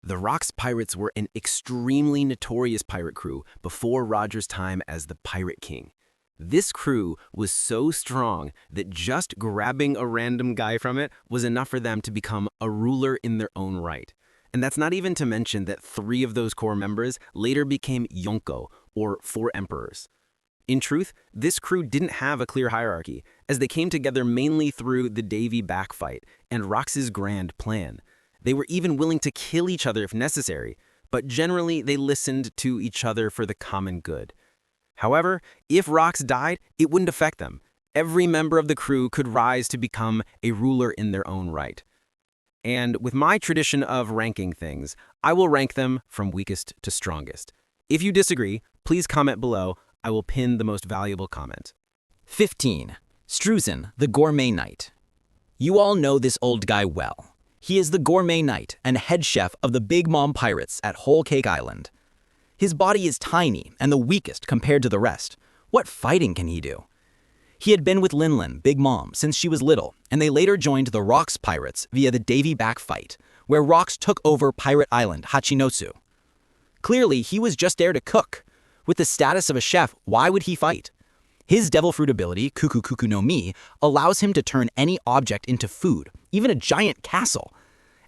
The Rocks Pirates were an extremely notorious pirate crew before Roger's time as the Pirate King. This crew was so strong that just grabbing a random guy from it was enough for them to become a ruler in their own right. And that's not even to mention that 3 of those core members later became Yonko, or 4 emperors. In truth, this crew didn't have a clear hierarchy, as they came together mainly through the Davy Back fight and Rox's grand plan. They were even willing to kill each other if necessary, but generally they listened to each other for the common good. However, if Rox died, it wouldn't affect them. Every member of the crew could rise to become a ruler in their own right. And with my tradition of ranking things, I will rank them from weakest to strongest. If you disagree, please comment below. I will pin the most valuable comment. 15. Streusen, the Gourmet Knight. You all know this old guy well. He is the Gourmet Knight and head chef of the Big Mom Pirates at Whole Cake Island. His body is tiny and the weakest compared to the rest. What fighting can he do? He had been with Linlin, Big Mom, since she was little, and they later joined the Rocks Pirates via the Davy Back fight, where Rocks took over Pirate Island, Hachinosu. Clearly, he was just there to cook. With the status of a chef, why would he fight? His devil fruit ability, Kuku Kuku no Mi, allows him to turn any object into food, even a giant castle.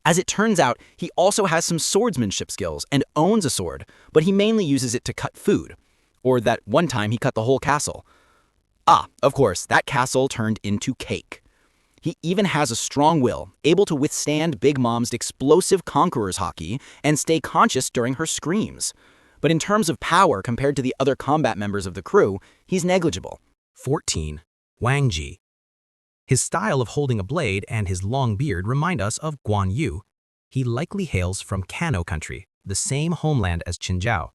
As it turns out, he also has some swordsmanship skills and owns a sword, but he mainly uses it to cut food. Or that one time he cut the whole castle. Of course, that castle turned into cake. He even has a strong will, able to withstand Big Mom's explosive conqueror's hockey and stay conscious during her screams. But in terms of power compared to the other combat members of the crew, he's negligible. 14. Wang Zhi. His style of holding a blade and his long beard remind us of Guan Yu. He likely hails from Kano country, the same homeland as Qinzhou.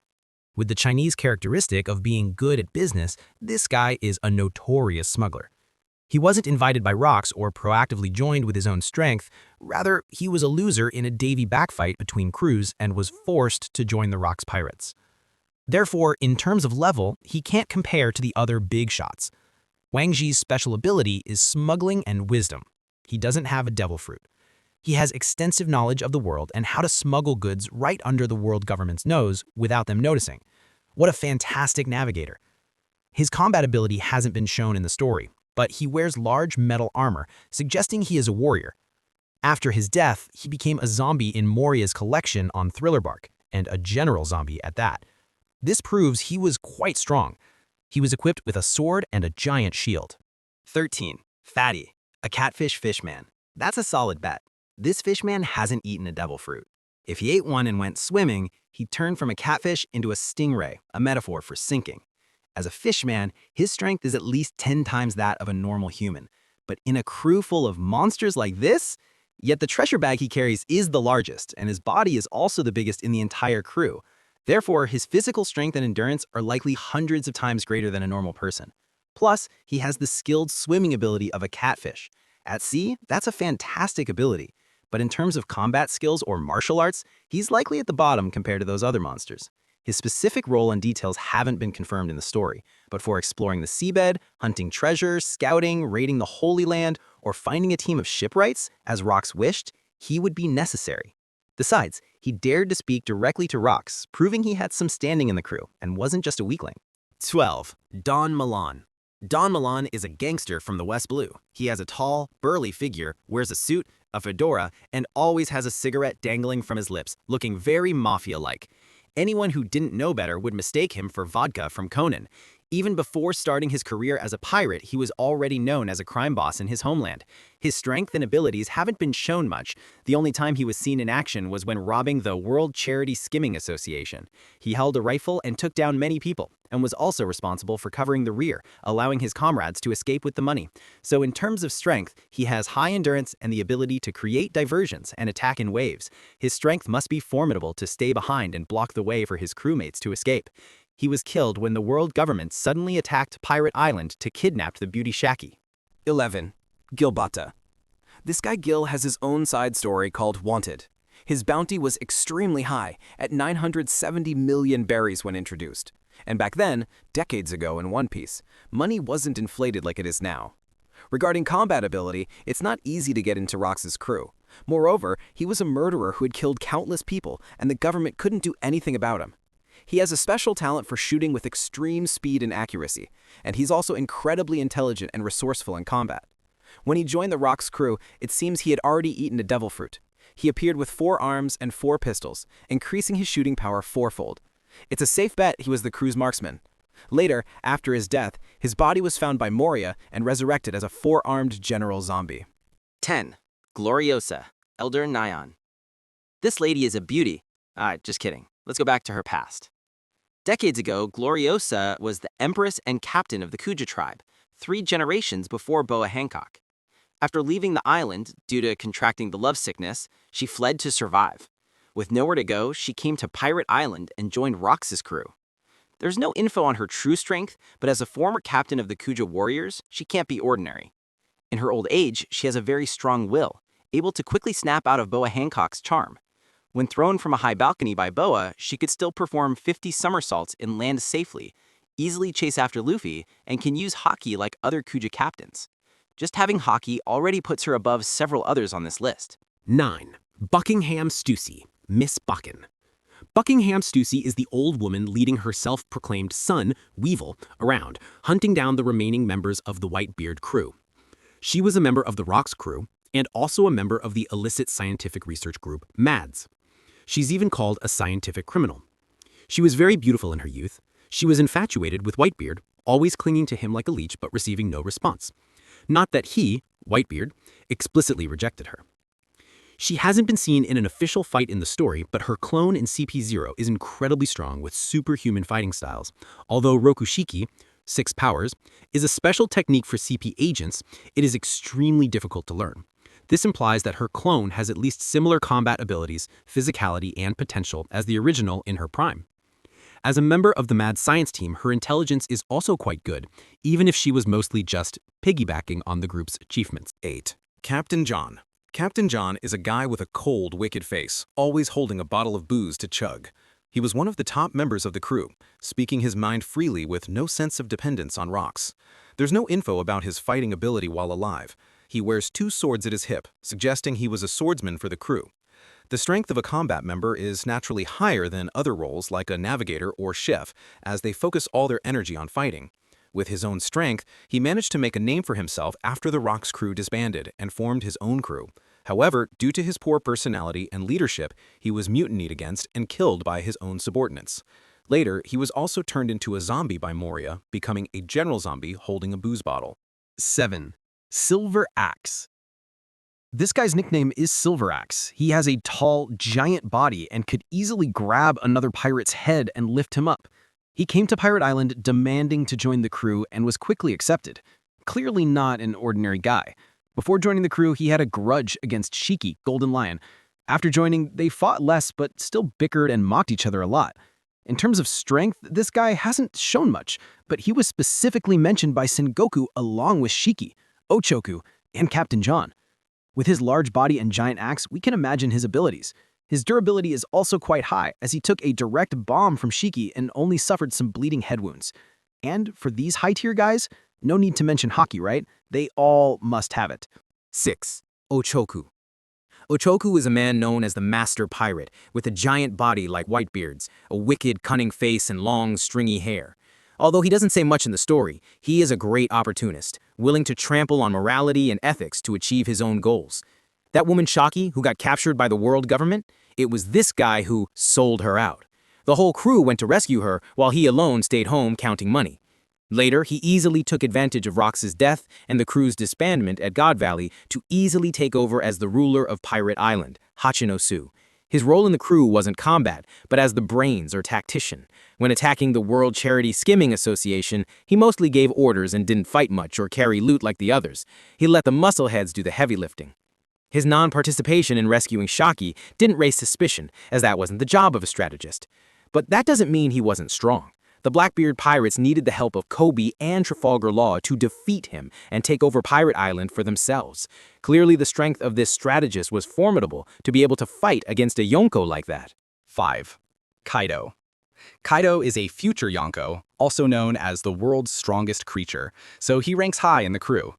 With the Chinese characteristic of being good at business, this guy is a notorious smuggler. He wasn't invited by Rocks or proactively joined with his own strength. Rather, he was a loser in a Davy Back fight between crews and was forced to join the Rocks Pirates. Therefore, in terms of level, he can't compare to the other big shots. Wang Zhi's special ability is smuggling and wisdom. He doesn't have a devil fruit. He has extensive knowledge of the world and how to smuggle goods right under the world government's nose without them noticing. What a fantastic navigator. His combat ability hasn't been shown in the story, but he wears large metal armor, suggesting he is a warrior. After his death, he became a zombie in Moria's collection on Thriller Bark, and a general zombie at that. This proves he was quite strong. He was equipped with a sword and a giant shield. 13. Fatty, a catfish fishman. That's a solid bet. This fishman hasn't eaten a devil fruit. If he ate one and went swimming, he'd turn from a catfish into a stingray, a metaphor for sinking. As a fishman, his strength is at least 10 times that of a normal human. But in a crew full of monsters like this, yet the treasure bag he carries is the largest, and his body is also the biggest in the entire crew. Therefore, his physical strength and endurance are likely hundreds of times greater than a normal person. Plus, he has the skilled swimming ability of a catfish. At sea, that's a fantastic ability. But in terms of combat skills or martial arts, he's likely at the bottom compared to those other monsters. His specific role and details haven't been confirmed in the story, but for exploring the seabed, hunting treasure, scouting, raiding the Holy Land, or finding a team of shipwrights, as Rocks wished, he would be necessary. Besides, he dared to speak directly to Rocks, proving he had some standing in the crew and wasn't just a weakling. 12. Don Malon. Don Malon is a gangster from the West Blue. He has a tall, burly figure, wears a suit, a fedora, and always has a cigarette dangling from his lips, looking very mafia-like. Anyone who didn't know better would mistake him for Vodka from Conan. Even before starting his career as a pirate, he was already known as a crime boss in his homeland. His strength and abilities haven't been shown much. The only time he was seen in action was when robbing the World Charity Skimming Association. He held a rifle and took down many people, and was also responsible for covering the rear, allowing his comrades to escape with the money. So in terms of strength, he has high endurance and the ability to create diversions and attack in waves. His strength must be formidable to stay behind and block the way for his crewmates to escape. He was killed when the world government suddenly attacked Pirate Island to kidnap the beauty Shaki. 11. Gilbata. This guy Gil has his own side story called Wanted. His bounty was extremely high, at 970 million berries when introduced. And back then, decades ago in One Piece, money wasn't inflated like it is now. Regarding combat ability, it's not easy to get into Rox's crew. Moreover, he was a murderer who had killed countless people, and the government couldn't do anything about him. He has a special talent for shooting with extreme speed and accuracy, and he's also incredibly intelligent and resourceful in combat. When he joined the Rock's crew, it seems he had already eaten a devil fruit. He appeared with 4 arms and 4 pistols, increasing his shooting power 4-fold. It's a safe bet he was the crew's marksman. Later, after his death, his body was found by Moria and resurrected as a 4-armed general zombie. 10. Gloriosa, Elder Nyan. This lady is a beauty. Just kidding. Let's go back to her past. Decades ago, Gloriosa was the empress and captain of the Kuja tribe, 3 generations before Boa Hancock. After leaving the island, due to contracting the lovesickness, she fled to survive. With nowhere to go, she came to Pirate Island and joined Rox's crew. There's no info on her true strength, but as a former captain of the Kuja warriors, she can't be ordinary. In her old age, she has a very strong will, able to quickly snap out of Boa Hancock's charm. When thrown from a high balcony by Boa, she could still perform 50 somersaults and land safely, easily chase after Luffy, and can use Haki like other Kuja captains. Just having Haki already puts her above several others on this list. 9. Buckingham Stussy, Miss Buckin. Buckingham Stussy is the old woman leading her self-proclaimed son, Weevil, around, hunting down the remaining members of the Whitebeard crew. She was a member of the Rock's crew, and also a member of the illicit scientific research group, MADS. She's even called a scientific criminal. She was very beautiful in her youth. She was infatuated with Whitebeard, always clinging to him like a leech but receiving no response. Not that he, Whitebeard, explicitly rejected her. She hasn't been seen in an official fight in the story, but her clone in CP0 is incredibly strong with superhuman fighting styles. Although Rokushiki, 6 powers, is a special technique for CP agents, it is extremely difficult to learn. This implies that her clone has at least similar combat abilities, physicality, and potential as the original in her prime. As a member of the Mad Science team, her intelligence is also quite good, even if she was mostly just piggybacking on the group's achievements. 8. Captain John. Captain John is a guy with a cold, wicked face, always holding a bottle of booze to chug. He was one of the top members of the crew, speaking his mind freely with no sense of dependence on rocks. There's no info about his fighting ability while alive. He wears 2 swords at his hip, suggesting he was a swordsman for the crew. The strength of a combat member is naturally higher than other roles like a navigator or chef, as they focus all their energy on fighting. With his own strength, he managed to make a name for himself after the Rock's crew disbanded and formed his own crew. However, due to his poor personality and leadership, he was mutinied against and killed by his own subordinates. Later, he was also turned into a zombie by Moria, becoming a general zombie holding a booze bottle. 7. Silver Axe. This guy's nickname is Silver Axe. He has a tall, giant body and could easily grab another pirate's head and lift him up. He came to Pirate Island demanding to join the crew and was quickly accepted. Clearly not an ordinary guy. Before joining the crew, he had a grudge against Shiki, Golden Lion. After joining, they fought less but still bickered and mocked each other a lot. In terms of strength, this guy hasn't shown much, but he was specifically mentioned by Sengoku along with Shiki, Ochoku, and Captain John. With his large body and giant axe, we can imagine his abilities. His durability is also quite high, as he took a direct bomb from Shiki and only suffered some bleeding head wounds. And for these high-tier guys, no need to mention Haki, right? They all must have it. 6. Ochoku. Ochoku is a man known as the Master Pirate, with a giant body like Whitebeard's, a wicked, cunning face and long, stringy hair. Although he doesn't say much in the story, he is a great opportunist, willing to trample on morality and ethics to achieve his own goals. That woman Shaki, who got captured by the world government, it was this guy who sold her out. The whole crew went to rescue her, while he alone stayed home counting money. Later, he easily took advantage of Rox's death and the crew's disbandment at God Valley to easily take over as the ruler of Pirate Island, Hachinosu. His role in the crew wasn't combat, but as the brains or tactician. When attacking the World Charity Skimming Association, he mostly gave orders and didn't fight much or carry loot like the others. He let the muscleheads do the heavy lifting. His non-participation in rescuing Shaki didn't raise suspicion, as that wasn't the job of a strategist. But that doesn't mean he wasn't strong. The Blackbeard pirates needed the help of Kobe and Trafalgar Law to defeat him and take over Pirate Island for themselves. Clearly, the strength of this strategist was formidable to be able to fight against a Yonko like that. 5. Kaido. Kaido is a future Yonko, also known as the world's strongest creature, so he ranks high in the crew.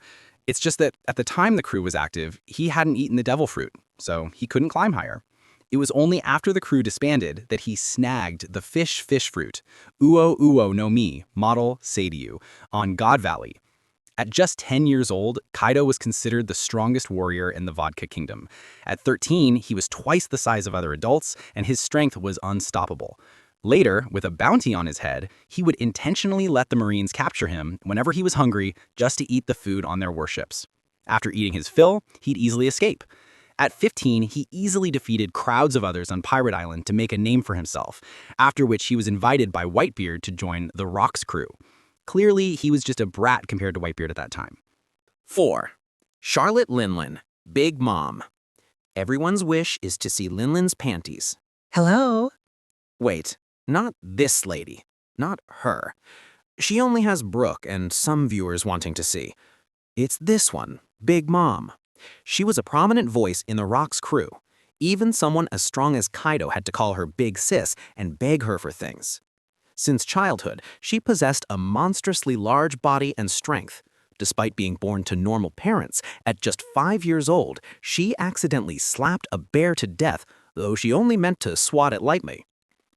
It's just that at the time the crew was active, he hadn't eaten the devil fruit, so he couldn't climb higher. It was only after the crew disbanded that he snagged the fish fruit, Uo Uo no Mi, model Seiryu, on God Valley. At just 10 years old, Kaido was considered the strongest warrior in the Vodka Kingdom. At 13, he was twice the size of other adults, and his strength was unstoppable. Later, with a bounty on his head, he would intentionally let the Marines capture him whenever he was hungry just to eat the food on their warships. After eating his fill, he'd easily escape. At 15, he easily defeated crowds of others on Pirate Island to make a name for himself, after which he was invited by Whitebeard to join the Rocks crew. Clearly, he was just a brat compared to Whitebeard at that time. 4. Charlotte Linlin, Big Mom. Everyone's wish is to see Linlin's panties. Hello? Wait, not this lady. Not her. She only has Brooke and some viewers wanting to see. It's this one, Big Mom. She was a prominent voice in the Rocks crew. Even someone as strong as Kaido had to call her Big Sis and beg her for things. Since childhood, she possessed a monstrously large body and strength. Despite being born to normal parents, at just 5 years old, she accidentally slapped a bear to death, though she only meant to swat it lightly.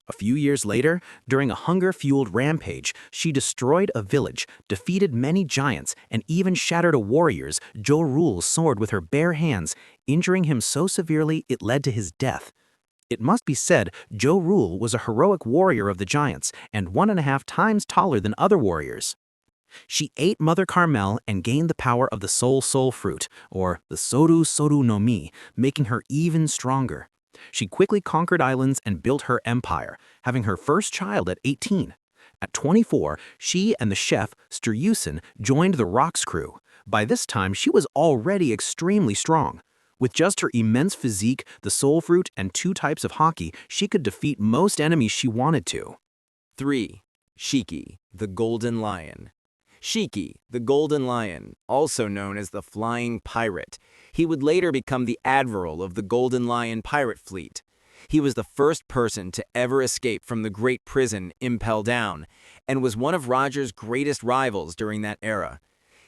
A few years later, during a hunger-fueled rampage, she destroyed a village, defeated many giants, and even shattered a warrior's, Jo Rule's sword with her bare hands, injuring him so severely it led to his death. It must be said, Jo Rule was a heroic warrior of the giants, and 1.5 times taller than other warriors. She ate Mother Carmel and gained the power of the Soul Fruit, or the Soru no Mi, making her even stronger. She quickly conquered islands and built her empire, having her first child at 18. At 24, she and the chef, Streusen, joined the Rocks crew. By this time, she was already extremely strong. With just her immense physique, the Soul Fruit, and 2 types of hockey, she could defeat most enemies she wanted to. 3. Shiki, the Golden Lion. Shiki, the Golden Lion, also known as the Flying Pirate. He would later become the admiral of the Golden Lion pirate fleet. He was the first person to ever escape from the great prison Impel Down, and was one of Roger's greatest rivals during that era.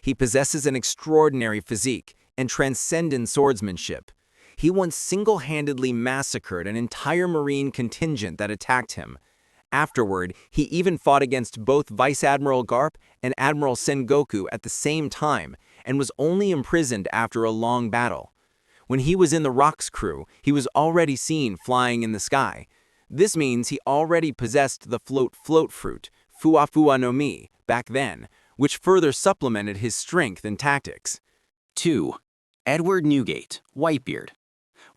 He possesses an extraordinary physique and transcendent swordsmanship. He once single-handedly massacred an entire Marine contingent that attacked him. Afterward, he even fought against both Vice Admiral Garp and Admiral Sengoku at the same time, and was only imprisoned after a long battle. When he was in the Rocks crew, he was already seen flying in the sky. This means he already possessed the float fruit, Fuafua no Mi, back then, which further supplemented his strength and tactics. 2. Edward Newgate, Whitebeard.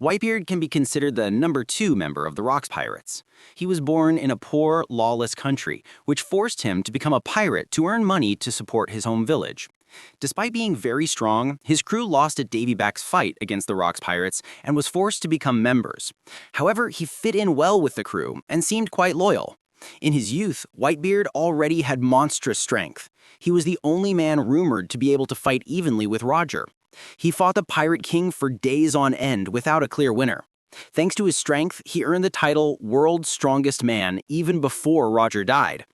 Whitebeard can be considered the number 2 member of the Rocks Pirates. He was born in a poor, lawless country, which forced him to become a pirate to earn money to support his home village. Despite being very strong, his crew lost at Davy Back's fight against the Rocks Pirates and was forced to become members. However, he fit in well with the crew and seemed quite loyal. In his youth, Whitebeard already had monstrous strength. He was the only man rumored to be able to fight evenly with Roger. He fought the Pirate King for days on end without a clear winner. Thanks to his strength, he earned the title World's Strongest Man even before Roger died.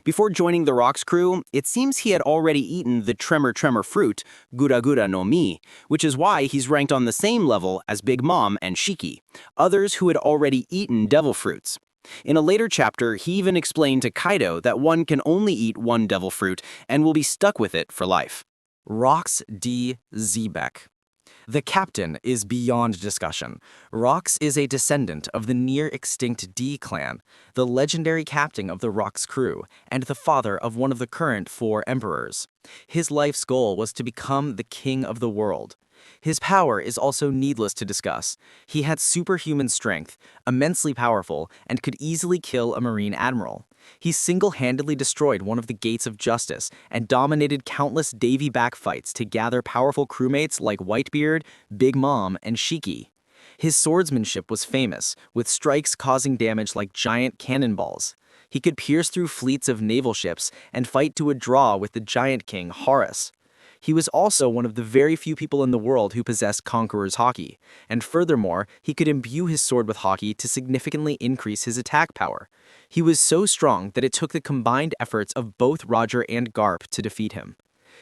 Before joining the Rocks crew, it seems he had already eaten the Tremor fruit, Gura no Mi, which is why he's ranked on the same level as Big Mom and Shiki, others who had already eaten devil fruits. In a later chapter, he even explained to Kaido that one can only eat one devil fruit and will be stuck with it for life. Rox D. Xebec. The captain is beyond discussion. Rox is a descendant of the near-extinct D clan, the legendary captain of the Rox crew, and the father of one of the current 4 emperors. His life's goal was to become the king of the world. His power is also needless to discuss. He had superhuman strength, immensely powerful, and could easily kill a Marine admiral. He single-handedly destroyed one of the gates of justice and dominated countless Davy Back fights to gather powerful crewmates like Whitebeard, Big Mom, and Shiki. His swordsmanship was famous, with strikes causing damage like giant cannonballs. He could pierce through fleets of naval ships and fight to a draw with the Giant King, Horus. He was also one of the very few people in the world who possessed Conqueror's Haki, and furthermore, he could imbue his sword with Haki to significantly increase his attack power. He was so strong that it took the combined efforts of both Roger and Garp to defeat him.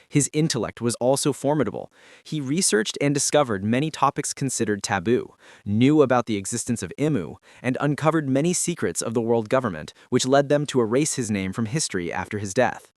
His intellect was also formidable. He researched and discovered many topics considered taboo, knew about the existence of Imu, and uncovered many secrets of the world government, which led them to erase his name from history after his death.